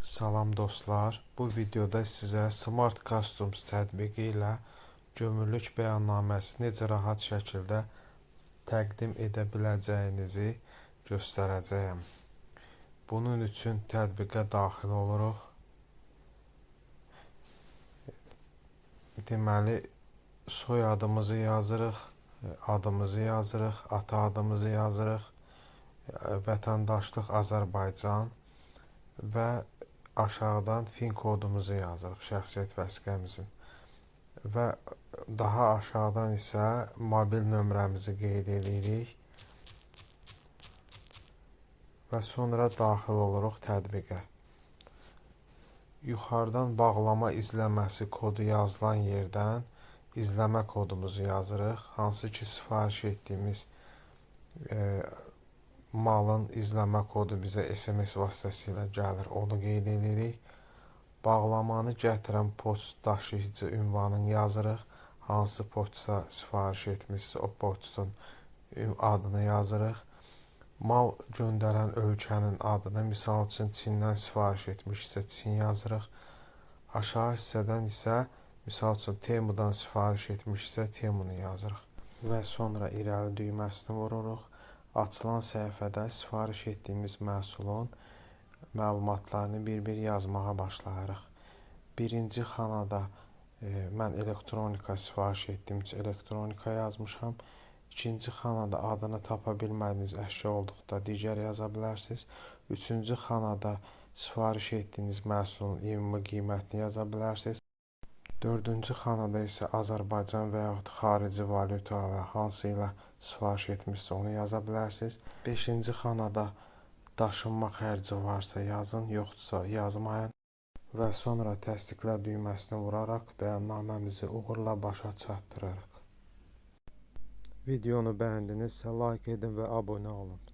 Salam dostlar, bu videoda sizə Smart Customs tətbiqi ilə gömrülük bəyannaməsi necə rahat şəkildə təqdim edə biləcəyinizi göstərəcəyəm. Bunun üçün tətbiqə daxil oluruq. Deməli, soyadımızı yazırıq, adımızı yazırıq, ata adımızı yazırıq, vətəndaşlıq Azərbaycan və aşağıdan fin kodumuzu yazırıq, şəxsiyyət vəsiqəmizin və daha aşağıdan isə mobil nömrəmizi qeyd edirik və sonra daxil oluruq tətbiqə. Yuxarıdan bağlama izləməsi kodu yazılan yerdən izləmə kodumuzu yazırıq, hansı ki sifariş etdiyimiz malın izləmə kodu bizə SMS vasitəsilə gəlir, onu qeyd edirik. Bağlamanı gətirən poçt daşıyıcı ünvanını yazırıq, hansı poçtsa sifariş etmişsə o poçtun adını yazırıq. Mal göndərən ölkənin adını, misal üçün Çindən sifariş etmişsə Çin yazırıq. Aşağı hissədən isə misal üçün Temudan sifariş etmişsə Temunu yazırıq və sonra irəli düyməsini vururuq. Açılan səhifədə sifariş etdiyimiz məhsulun məlumatlarını bir-bir yazmağa başlayırıq. Birinci xanada mən elektronika sifariş etdiyim üçün elektronika yazmışam. İkinci xanada adını tapa bilmədiyiniz əşya olduqda digər yaza bilərsiniz. Üçüncü xanada sifariş etdiyiniz məhsulun ümumi qiymətini yaza bilərsiniz. Dördüncü xanada isə Azərbaycan və yaxud xarici valyuta və hansı ilə sifariş etmişsə onu yaza bilərsiniz. Beşinci xanada daşınma xərci varsa yazın, yoxdursa yazmayın və sonra təsdiqlə düyməsini vuraraq bəyannaməmizi uğurla başa çatdırırıq. Videonu bəyəndinizsə like edin və abunə olun.